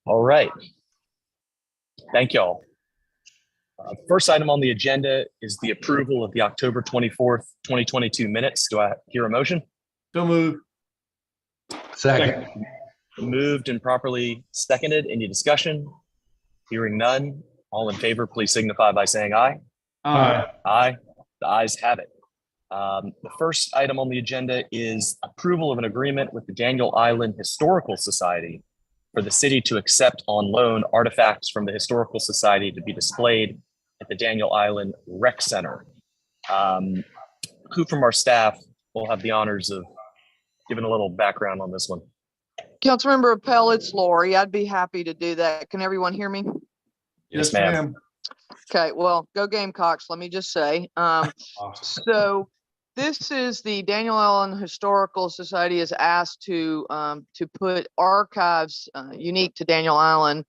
All right. Thank y'all. First item on the agenda is the approval of the October 24th, 2022 minutes. Do I hear a motion? So move. Second. Moved and properly seconded. Any discussion? Hearing none. All in favor, please signify by saying aye. Aye. Aye. The ayes have it. The first item on the agenda is approval of an agreement with the Daniel Island Historical Society for the city to accept on loan artifacts from the Historical Society to be displayed at the Daniel Island Rec Center. Who from our staff will have the honors of giving a little background on this one? Councilmember Appel, it's Lori. I'd be happy to do that. Can everyone hear me? Yes, ma'am. Okay, well, go Gamecocks, let me just say. So this is the Daniel Island Historical Society is asked to put archives unique to Daniel Island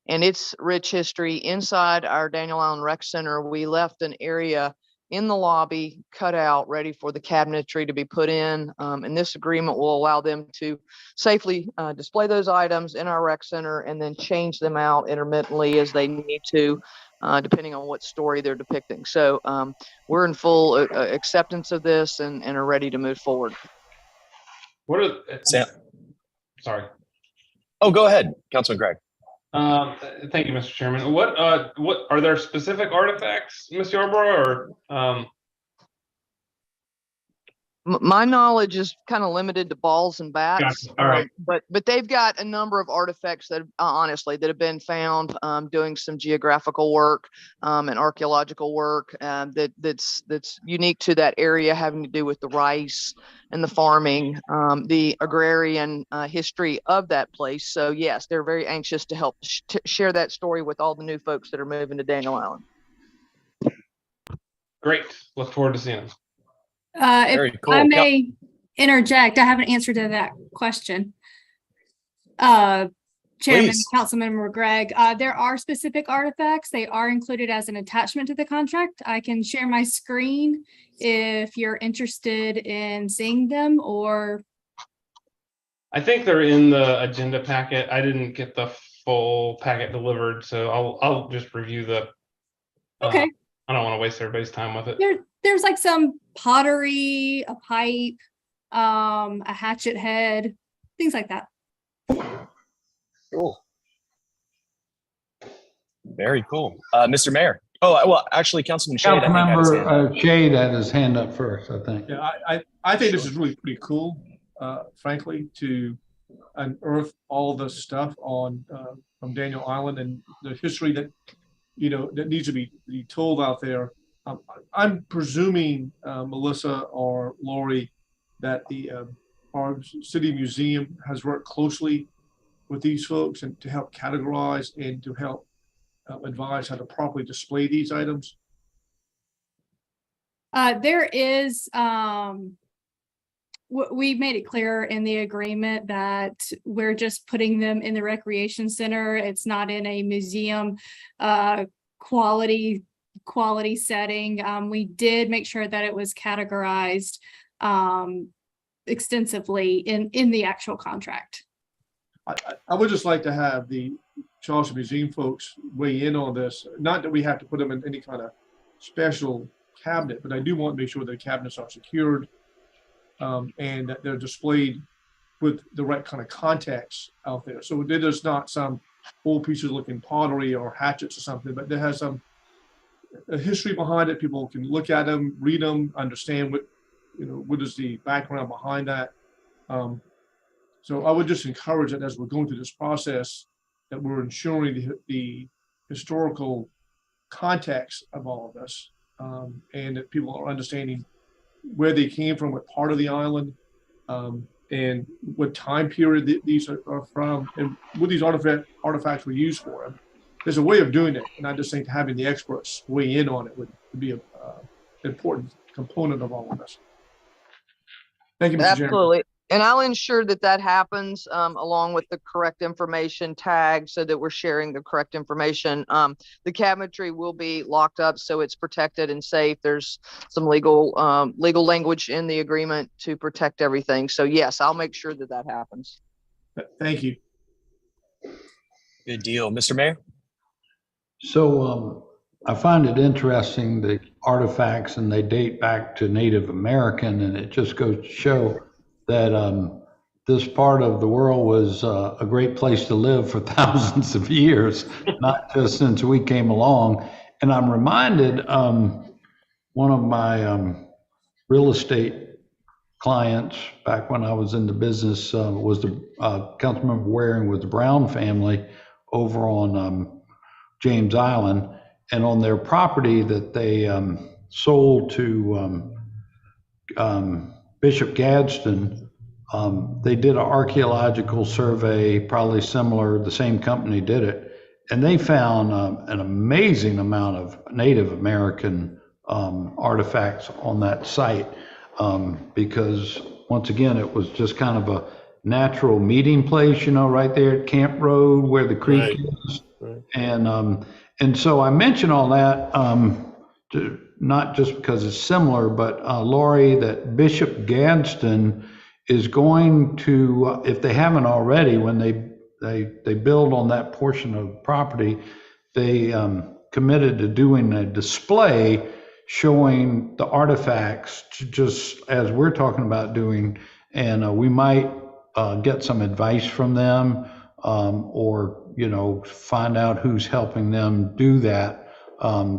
and its rich history inside our Daniel Island Rec Center. We left an area in the lobby cut out ready for the cabinetry to be put in, and this agreement will allow them to safely display those items in our rec center and then change them out intermittently as they need to, depending on what story they're depicting. So we're in full acceptance of this and are ready to move forward. What are Sam? Sorry. Oh, go ahead, Councilman Gregg. Thank you, Mr. Chairman. What are there specific artifacts, Ms. Yarborough, or My knowledge is kind of limited to balls and bats. Gotcha. All right. But they've got a number of artifacts that honestly that have been found doing some geographical work and archaeological work that's unique to that area, having to do with the rice and the farming, the agrarian history of that place. So yes, they're very anxious to help share that story with all the new folks that are moving to Daniel Island. Great. Look forward to seeing them. If cool. I may interject, I have an answer to that question. Chairman, Please. Councilmember Gregg, there are specific artifacts. They are included as an attachment to the contract. I can share my screen if you're interested in seeing them, or I think they're in the agenda packet. I didn't get the full packet delivered, so I'll just review the. okay. I don't want to waste everybody's time with it. There's like some pottery, a pipe, a hatchet head, things like that. Cool. Very cool. Mr. Mayor. Oh, well, actually, Councilman Shade. Councilmember Shade had his hand up first, I think. Yeah, I think this is really pretty cool, frankly, to unearth all the stuff on from Daniel Island and the history that that needs to be told out there. I'm presuming, Melissa or Lori, that our city museum has worked closely with these folks and to help categorize and to help advise how to properly display these items. There is, we made it clear in the agreement that we're just putting them in the recreation center. It's not in a museum quality setting. We did make sure that it was categorized extensively in the actual contract. I would just like to have the Charleston Museum folks weigh in on this. Not that we have to put them in any kind of special cabinet, but I do want to make sure the cabinets are secured and that they're displayed with the right kind of context out there. So it is not some old pieces looking pottery or hatchets or something, but there has some a history behind it. People can look at them, read them, understand what is the background behind that. So I would just encourage that as we're going through this process, that we're ensuring the historical context of all of this, and that people are understanding where they came from, what part of the island, and what time period these are from, and what these artifacts were used for. There's a way of doing it, and I just think having the experts weigh in on it would be an important component of all of this. Thank you, Mr. Absolutely. Chairman. And I'll ensure that that happens along with the correct information tag so that we're sharing the correct information. The cabinetry will be locked up so it's protected and safe. There's some legal language in the agreement to protect everything. So yes, I'll make sure that that happens. Thank you. Good deal. Mr. Mayor? So I find it interesting, the artifacts, and they date back to Native American, and it just goes to show that this part of the world was a great place to live for thousands of years, not just since we came along. And I'm reminded, one of my real estate clients back when I was in the business was the Councilmember Waring with the Brown family over on James Island, and on their property that they sold to Bishop Gadsden, they did an archaeological survey, probably similar, the same company did it, and they found an amazing amount of Native American artifacts on that site, because once again, it was just kind of a natural meeting place, right there at Camp Road where the creek is. Right. And so I mention all that, not just because it's similar, but Lori, that Bishop Gadsden is going to, if they haven't already, when they build on that portion of property, they committed to doing a display showing the artifacts, just as we're talking about doing, and we might get some advice from them, or find out who's helping them do that.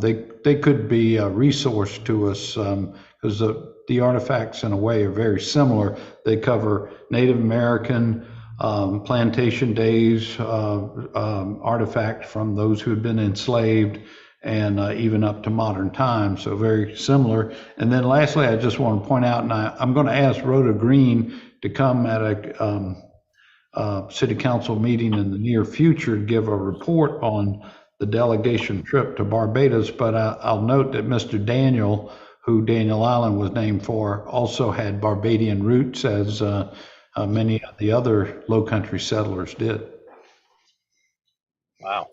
They could be a resource to us, because the artifacts in a way are very similar. They cover Native American, plantation days, artifacts from those who had been enslaved, and even up to modern times, so very similar. And then lastly, I just want to point out, and I'm going to ask Rhoda Green to come at a city council meeting in the near future to give a report on the delegation trip to Barbados, but I'll note that Mr. Daniel, who Daniel Island was named for, also had Barbadian roots, as many of the other Low Country settlers did. Wow.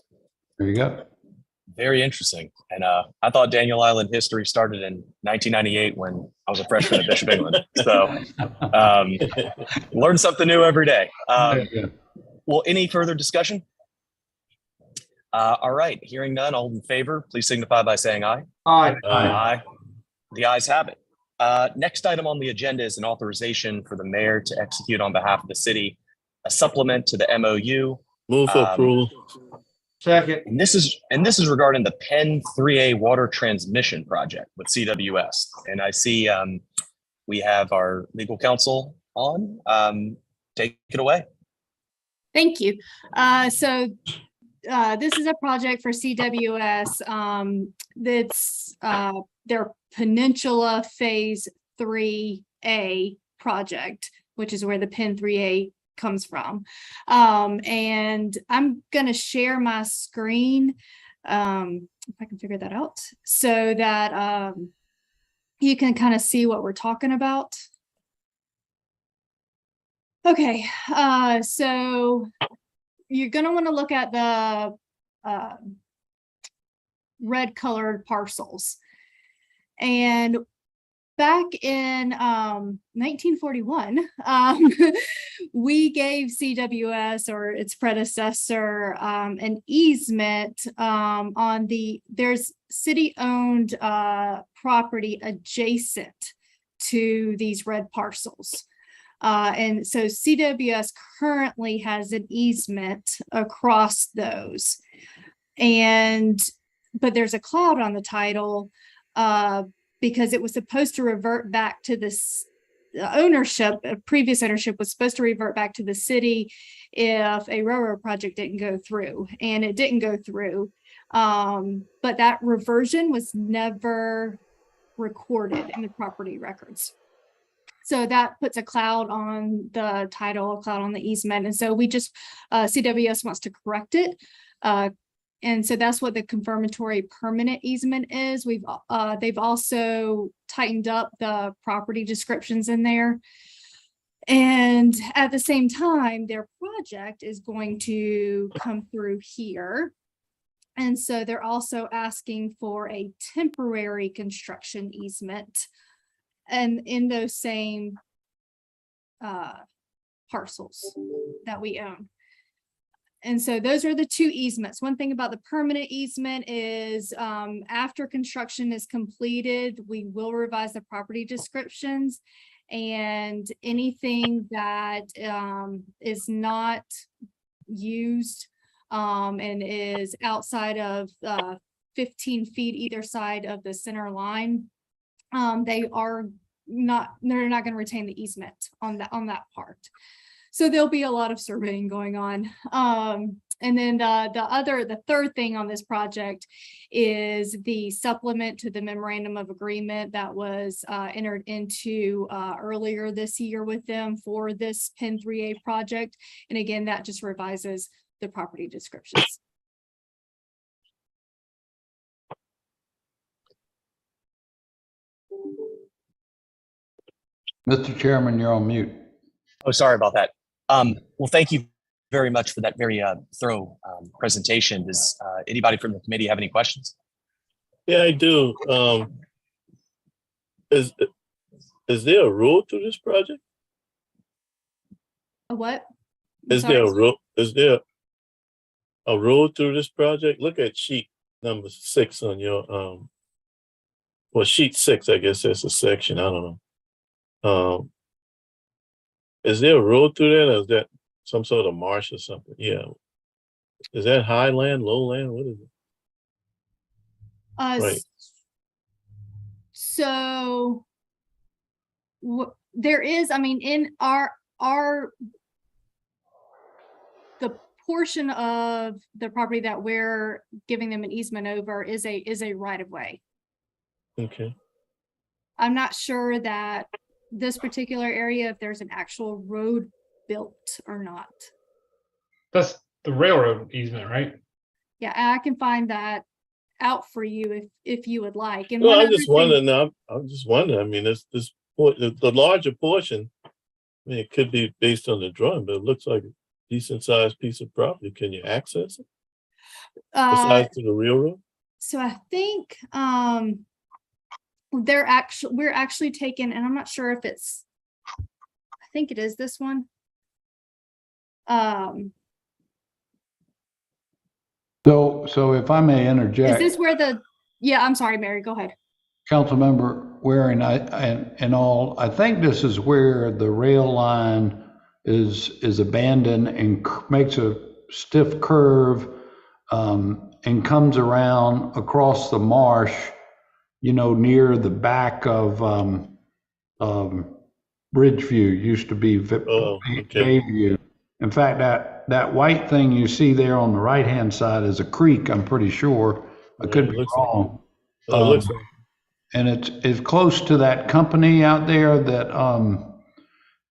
There you go. Very interesting. And I thought Daniel Island history started in 1998 when I was a freshman at Bishop England. So learn something new every day. Well, any further discussion? All right. Hearing none, all in favor, please signify by saying aye. Aye. Aye. The ayes have it. Next item on the agenda is an authorization for the mayor to execute on behalf of the city a supplement to the MOU. Move for approval. Second. And this is regarding the Penn 3A water transmission project with CWS. And I see we have our legal counsel on. Take it away. Thank you. So this is a project for CWS. That's their Peninsula Phase 3A project, which is where the Penn 3A comes from. And I'm going to share my screen, if I can figure that out, so that you can kind of see what we're talking about. Okay, so you're going to want to look at the red colored parcels. And back in 1941, we gave CWS, or its predecessor, an easement on there's city-owned property adjacent to these red parcels. And so CWS currently has an easement across those. But there's a cloud on the title because it was supposed to revert back to this ownership. Previous ownership was supposed to revert back to the city if a railroad project didn't go through, and it didn't go through. But that reversion was never recorded in the property records. So that puts a cloud on the title, a cloud on the easement. And so we just, CWS wants to correct it. And so that's what the confirmatory permanent easement is. They've also tightened up the property descriptions in there. And at the same time, their project is going to come through here. And so they're also asking for a temporary construction easement and in those same parcels that we own. And so those are the two easements. One thing about the permanent easement is after construction is completed, we will revise the property descriptions, and anything that is not used and is outside of 15 feet either side of the center line, they're not going to retain the easement on that part. So there'll be a lot of surveying going on. And then the third thing on this project is the supplement to the memorandum of agreement that was entered into earlier this year with them for this PIN 3A project. And again, that just revises the property descriptions. Mr. Chairman, you're on mute. Oh, sorry about that. Well, thank you very much for that very thorough presentation. Does anybody from the committee have any questions? Yeah, I do. Is there a road to this project? A what? Is there a road? Is there a road through this project? Look at sheet number 6 on your well, sheet 6, I guess that's a section. I don't know. Is there a road through there, or is that some sort of marsh or something? Yeah. Is that highland, lowland? What is it? Right. So there is, I mean, in the portion of the property that we're giving them an easement over is a right of way. Okay. I'm not sure that this particular area, if there's an actual road built or not. That's the railroad easement, right? Yeah, I can find that out for you if you would like. And Well, one I'm other just thing- wondering now. I'm just wondering. I mean, the larger portion. I mean, it could be based on the drawing, but it looks like a decent sized piece of property. Can you access it besides to the railroad? So I think we're actually taking, and I'm not sure if it's, I think it is this one. So if I may Is interject, this where yeah, I'm sorry, Mary, go ahead. Councilmember Waring, I think this is where the rail line is abandoned and makes a stiff curve and comes around across the marsh, you know, near the back of Bridgeview, used to be Bayview. In fact, that white thing you see there on the right-hand side is a creek, I'm pretty sure. I could be wrong. And it's close to that company out there that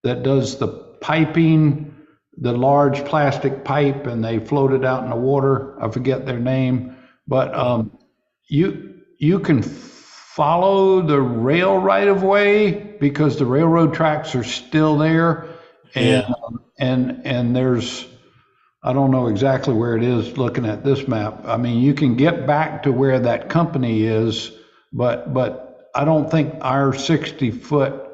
does the piping, the large plastic pipe, and they float it out in the water. I forget their name, but you can follow the rail right of way because the railroad tracks are still there. And there's, I don't know exactly where it is looking at this map. I mean, you can get back to where that company is, but I don't think our 60-foot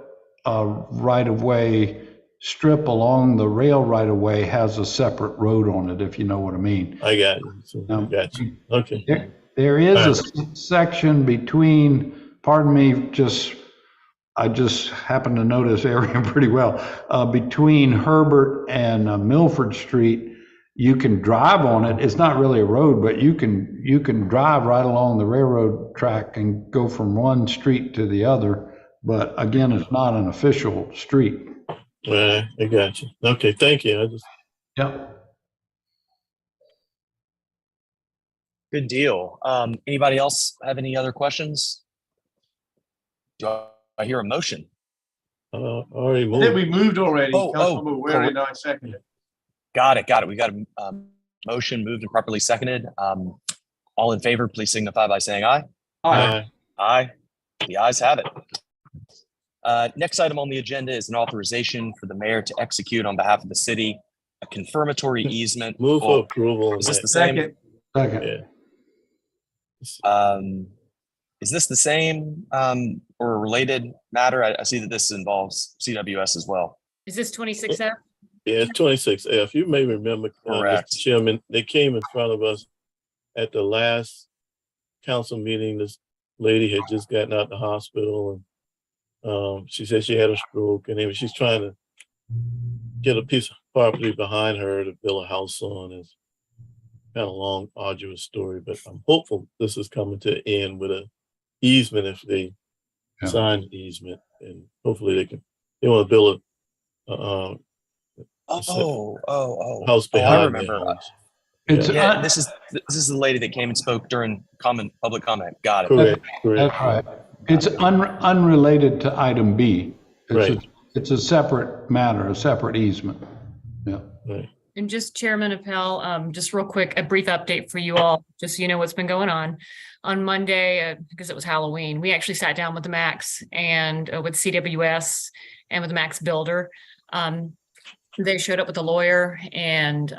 right of way strip along the rail right of way has a separate road on it, if you know what I mean. I got you. I got you. Okay. There is a section between, pardon me, I just happen to know this area pretty well, between Herbert and Milford Street. You can drive on it. It's not really a road, but you can drive right along the railroad track and go from one street to the other. But again, it's not an official street. I got you. Okay, thank you. Yep. Good deal. Anybody else have any other questions? Do I hear a motion? Already I moved. think we moved already. Oh, Councilmember Waring and I seconded. Got it. We got a motion moved and properly seconded. All in favor, please signify by saying aye. Aye. The ayes have it. Next item on the agenda is an authorization for the mayor to execute on behalf of the city a confirmatory easement. Move for approval. Is this the same? Second. Yeah. Is this the same or a related matter? I see that this involves CWS as well. Is this 26F? Yeah, it's 26F. You may remember, Correct. Mr. Chairman, they came in front of us at the last council meeting. This lady had just gotten out of the hospital, and she said she had a stroke, and she's trying to get a piece of property behind her to build a house on. It's kind of a long, arduous story, but I'm hopeful this is coming to an end with a easement if they sign the easement, and hopefully they want to build a house I behind their remember. house. It's Yeah, this is the lady that came and spoke during public comment. Got it. Correct. That's right. It's unrelated to item B. Right. It's a separate matter, a separate easement. Yeah. Right. And just Chairman Appel, just real quick, a brief update for you all, just so you know what's been going on. On Monday, because it was Halloween, we actually sat down with the Max and with CWS and with the Max Builder. They showed up with a lawyer, and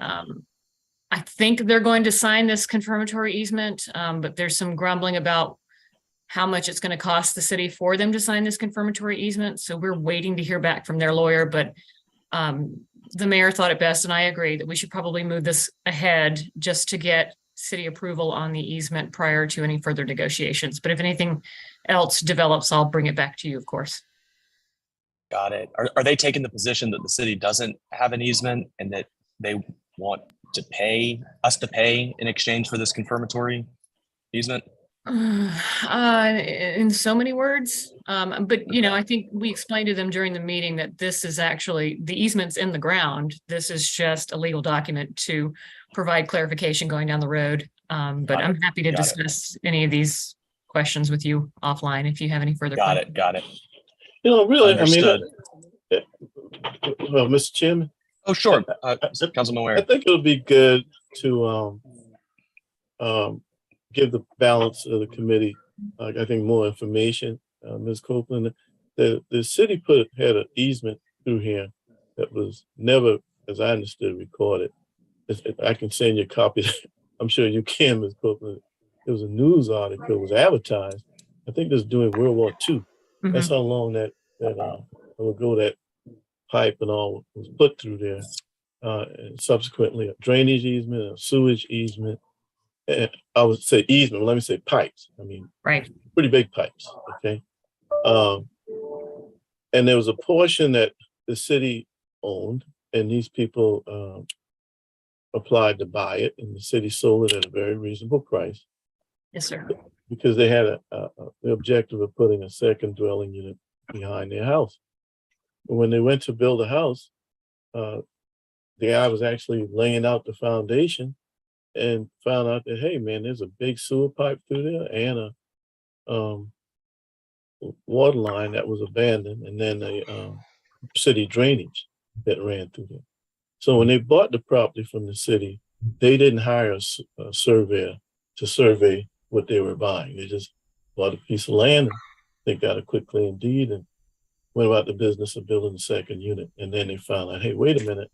I think they're going to sign this confirmatory easement, but there's some grumbling about how much it's going to cost the city for them to sign this confirmatory easement. So we're waiting to hear back from their lawyer, but the mayor thought it best, and I agree, that we should probably move this ahead just to get city approval on the easement prior to any further negotiations. But if anything else develops, I'll bring it back to you, of course. Got it. Are they taking the position that the city doesn't have an easement and that they want to pay us to pay in exchange for this confirmatory easement? In so many words, but I think we explained to them during the meeting that this is actually, the easement's in the ground. This is just a legal document to provide clarification going down the road. But I'm happy to discuss any of these questions with you offline if you have any further questions. Got it. Really, Understood. Mr. Chairman. Oh, sure. Councilman Ware. I think it would be good to give the balance of the committee, I think, more information. Ms. Copeland, the city had an easement through here that was never, as I understood, recorded. I can send you a copy. I'm sure you can, Ms. Copeland. It was a news article. It was advertised. I think this was during World War II. Mhm. That's how long that pipe and all was put through there. And subsequently, a drainage easement, a sewage easement. And I would say easement, let me say pipes. I mean, Right. pretty big pipes, okay? And there was a portion that the city owned, and these people applied to buy it, and the city sold it at a very reasonable price Yes, sir. because they had the objective of putting a second dwelling unit behind their house. But when they went to build a house, the guy was actually laying out the foundation and found out that, hey, man, there's a big sewer pipe through there and a water line that was abandoned, and then a city drainage that ran through there. So when they bought the property from the city, they didn't hire a surveyor to survey what they were buying. They just bought a piece of land, and they got a quick claim deed and went about the business of building the second unit. And then they found out, hey, wait a minute,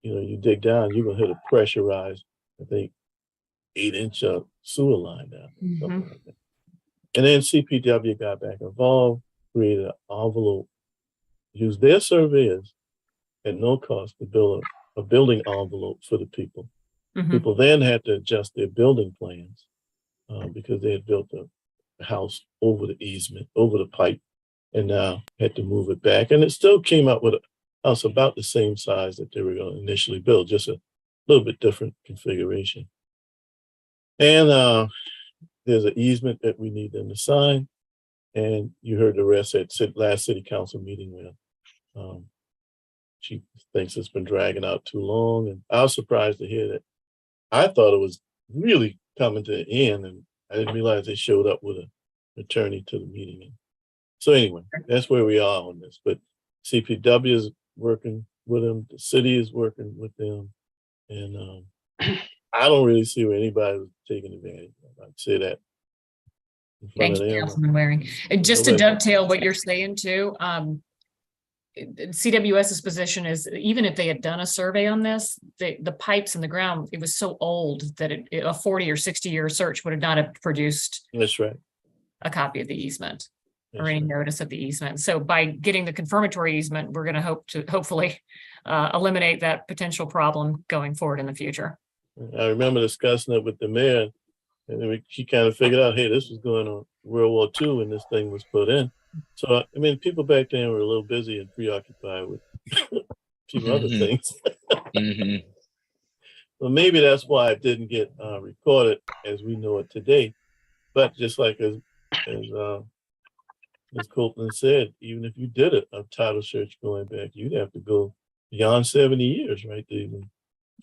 you dig down, you're gonna hit a pressurized, I think, 8-inch sewer line down. Something like that. And then CPW got back involved, created an envelope, used their surveyors at no cost to build a building envelope for the people. Mhm. People then had to adjust their building plans because they had built a house over the easement, over the pipe, and now had to move it back. And it still came out with a house about the same size that they were going to initially build, just a little bit different configuration. And there's an easement that we need them to sign. And you heard the rest at last city council meeting where she thinks it's been dragging out too long. And I was surprised to hear that. I thought it was really coming to an end, and I didn't realize they showed up with an attorney to the meeting. So anyway, that's where we are on this. But CPW is working with them. The city is working with them. And I don't really see where anybody was taking advantage of. I'd say that in front Thank of you, them. Councilman Waring. And just to dovetail what you're saying too, CWS's position is even if they had done a survey on this, the pipes in the ground, it was so old that a 40 or 60 year search would have not have produced That's right. a copy of the easement. or any notice of the easement. So by getting the confirmatory easement, we're going to hopefully eliminate that potential problem going forward in the future. I remember discussing it with the mayor, and then she kind of figured out, hey, this was going on World War II when this thing was put in. So, I mean, people back then were a little busy and preoccupied with a few other things. Well, maybe that's why it didn't get recorded as we know it today. But just like as Copeland said, even if you did a title search going back, you'd have to go beyond 70 years, right, to even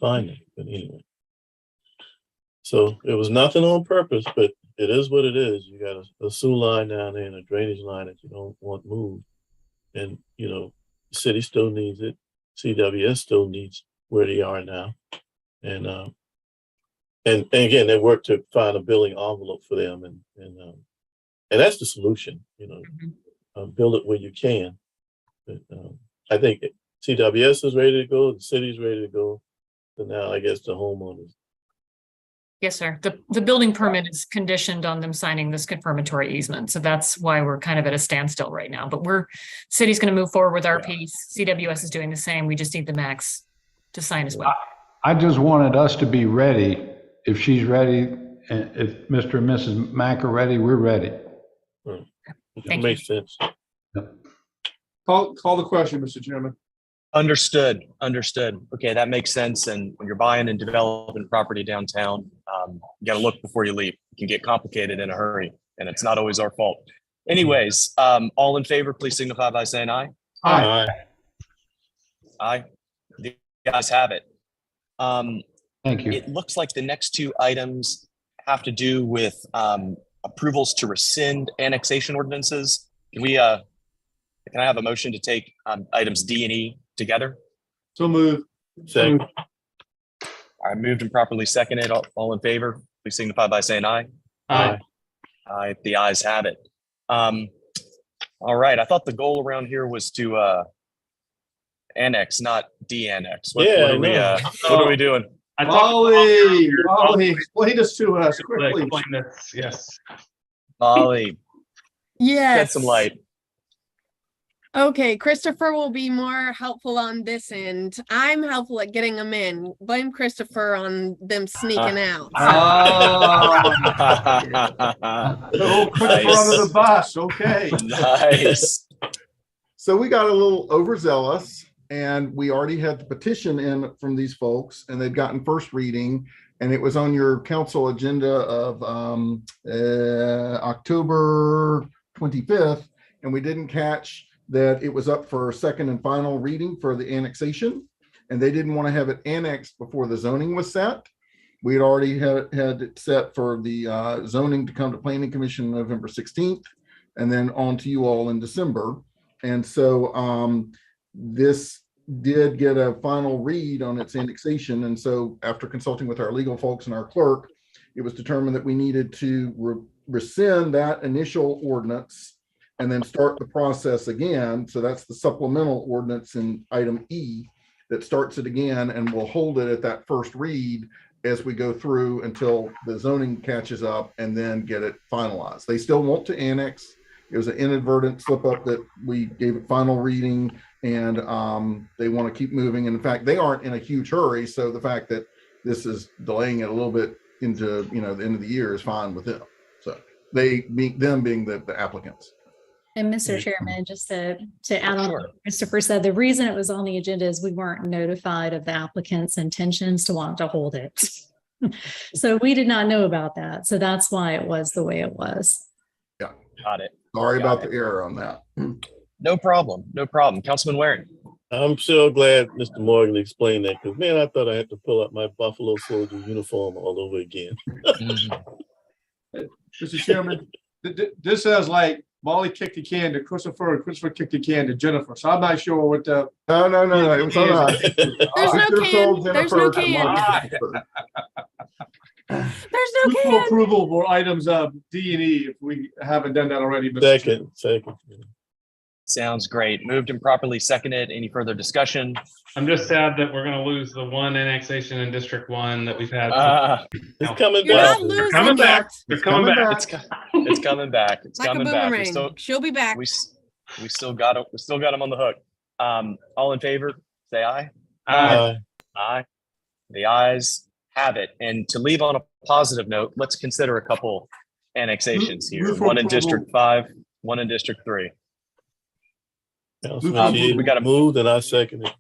find it. But anyway. So it was nothing on purpose, but it is what it is. You got a sewer line down there and a drainage line that you don't want moved. And, you know, the city still needs it. CWS still needs where they are now. And again, they work to find a billing envelope for them. And that's the solution, you know, build it where you can. But I think CWS is ready to go. The city's ready to go. So now I guess the homeowners. Yes, sir. The building permit is conditioned on them signing this confirmatory easement. So that's why we're kind of at a standstill right now. But city's going to move forward with our piece. CWS is doing the same. We just need the max to sign as well. I just wanted us to be ready. If she's ready, and if Mr. and Mrs. Mack are ready, we're ready. That makes sense. Call the question, Mr. Chairman. Understood. Okay, that makes sense. And when you're buying and developing property downtown, you got to look before you leave. It can get complicated in a hurry, and it's not always our fault. Anyways, all in favor, please signify by saying aye. Aye. Aye. The ayes have it. Thank you. It looks like the next two items have to do with approvals to rescind annexation ordinances. Can I have a motion to take items D and E together? So moved. Second. All right, moved and properly seconded. All in favor, please signify by saying aye. Aye. Aye, the ayes have it. All right, I thought the goal around here was to annex, not de-annex. What are we doing? I thought Molly, explain this to us quickly. explain this. Yes. Molly, shed Yes. some light. Okay, Christopher will be more helpful on this end. I'm helpful at getting them in. Blame Christopher on them sneaking out. Oh, Christopher under the bus. Okay. Nice. So we got a little overzealous, and we already had the petition in from these folks, and they'd gotten first reading, and it was on your council agenda of October 25th, and we didn't catch that it was up for second and final reading for the annexation, and they didn't want to have it annexed before the zoning was set. We had already had it set for the zoning to come to Planning Commission November 16th, and then on to you all in December. And so this did get a final read on its annexation. And so after consulting with our legal folks and our clerk, it was determined that we needed to rescind that initial ordinance and then start the process again. So that's the supplemental ordinance in item E that starts it again, and we'll hold it at that first read as we go through until the zoning catches up and then get it finalized. They still want to annex. It was an inadvertent slip up that we gave it final reading, and they want to keep moving. And in fact, they aren't in a huge hurry. So the fact that this is delaying it a little bit into, the end of the year is fine with them. So them being the applicants. And Mr. Chairman, just to add on what Christopher said, the reason it was on the agenda is we weren't notified of the applicant's intentions to want to hold it. So we did not know about that. So that's why it was the way it was. Yeah. Got it. Sorry about the error on that. No problem. Councilman Waring. I'm so glad Mr. Morgan explained that, because man, I thought I had to pull up my Buffalo Soldier uniform all over again. Mr. Chairman, this says like Molly kicked the can to Christopher, and Christopher kicked the can to Jennifer. So I'm not sure what the. No. It was all right. There's no can. There's no can. There's no can. Approval for items D and E if we haven't done that already. Mr. Second. Sounds great. Moved and properly seconded. Any further discussion? I'm just sad that we're gonna lose the one annexation in District 1 that we've had. It's coming You're back. not losing Coming back. yet. They're coming back. It's coming back. It's Like a coming back. boomerang. She'll be back. We still got it. We still got them on the hook. All in favor, say aye. Aye. The ayes have it. And to leave on a positive note, let's consider a couple annexations here. Move for One in approval. District 5, one in District 3. Councilman G, we gotta- moved and I seconded.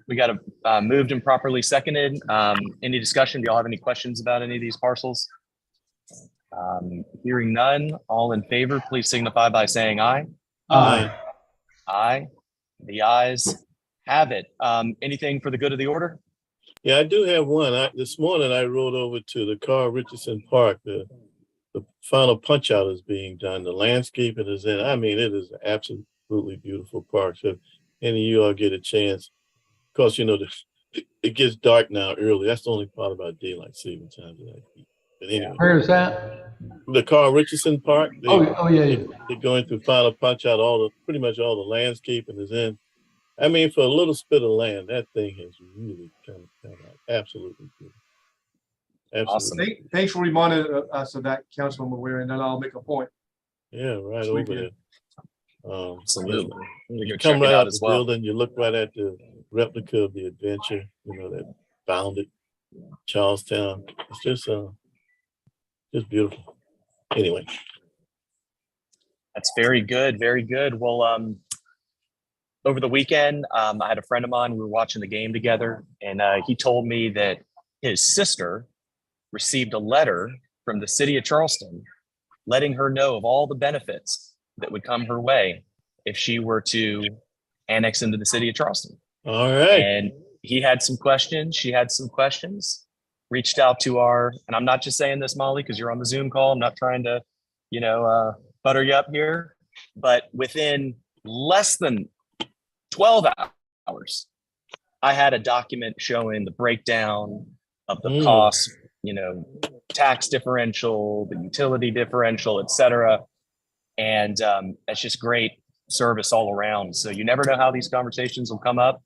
We got a moved and properly seconded. Any discussion? Do y'all have any questions about any of these parcels? Hearing none, all in favor, please signify by saying aye. Aye. Aye. The ayes have it. Anything for the good of the order? Yeah, I do have one. This morning I rode over to the Carl Richardson Park. The final punch out is being done. The landscaping is in. I mean, it is an absolutely beautiful park. So if any of you all get a chance, of course, you know, it gets dark now early. That's the only part about daylight saving time. But anyway, Where is that? the Carl Richardson Park. Yeah. They're going through final punch out. Pretty much all the landscaping is in. I mean, for a little spit of land, that thing has really come out absolutely good. Awesome. Thanks for reminding us of that, Councilman Ware, and then I'll make a point. Yeah, right This over weekend. there. Absolutely. We're gonna You check come it right out out as the well. building, you look right at the replica of the adventure, you know, that founded Charlestown. It's just beautiful. Anyway. That's very good. Very good. Well, over the weekend, I had a friend of mine, we were watching the game together, and he told me that his sister received a letter from the city of Charleston letting her know of all the benefits that would come her way if she were to annex into the city of Charleston. All right. And he had some questions. She had some questions. Reached out to and I'm not just saying this, Molly, because you're on the Zoom call. I'm not trying to, butter you up here. But within less than 12 hours, I had a document showing the breakdown of the cost, tax differential, the utility differential, et cetera. And that's just great service all around. So you never know how these conversations will come up,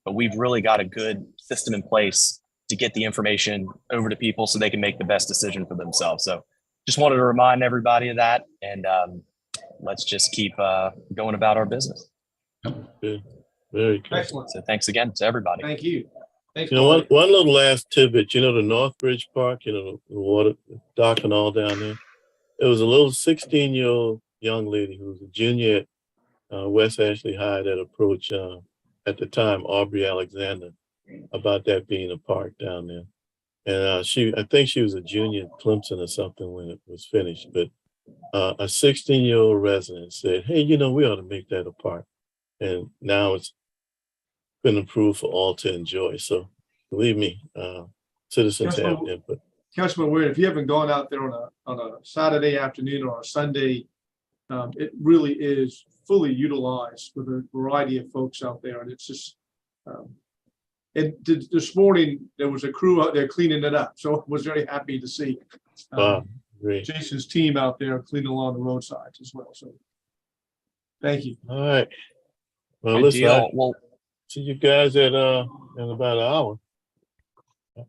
but we've really got a good system in place to get the information over to people so they can make the best decision for themselves. So just wanted to remind everybody of that. And let's just keep going about our business. Good. Very good. Excellent. So thanks again to everybody. Thank you. Thanks. You know, one little last tidbit, the Northbridge Park, the water dock and all down there. It was a little 16-year-old young lady who was a junior at West Ashley High that approached, at the time, Aubrey Alexander about that being a park down there. And I think she was a junior at Clemson or something when it was finished. But a 16-year-old resident said, hey, we ought to make that a park. And now it's been approved for all to enjoy. So believe me, citizens have input. Councilman Ware, if you haven't gone out there on a Saturday afternoon or a Sunday, it really is fully utilized with a variety of folks out there. And it's just, this morning, there was a crew out there cleaning it up. So I was very happy to see Great. Jason's team out there cleaning along the roadsides as well. So thank you. All right. Well, Good listen, deal. Well, see you guys in about an hour.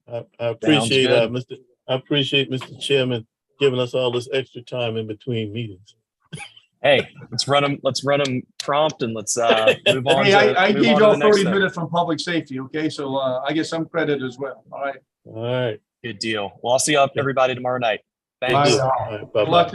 I appreciate good. I appreciate Mr. Chairman giving us all this extra time in between meetings. hey, let's run them prompt and let's move on. Hey, I move gave on to y'all the next 30 thing. minutes from public safety. Okay. So I get some credit as well. All right. All right. Good deal. Well, I'll see you everybody tomorrow night. Thanks. Bye. All right. Bye-bye. Good luck to